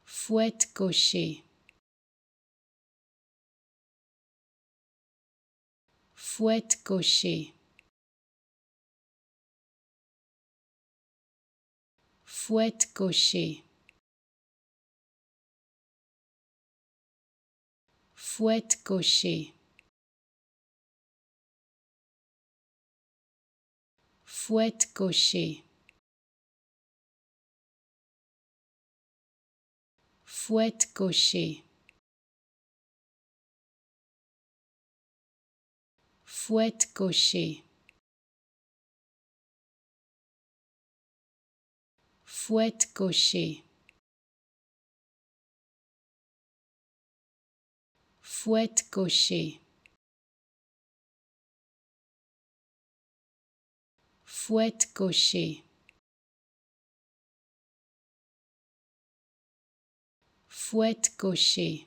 Fouette cocher. Fouette cocher. Fouette cocher. Fouette cocher. Fouette cocher. Fouette cocher. Fouette cocher. Fouette cocher. Fouette cocher. Fouette cocher. Fouette cocher.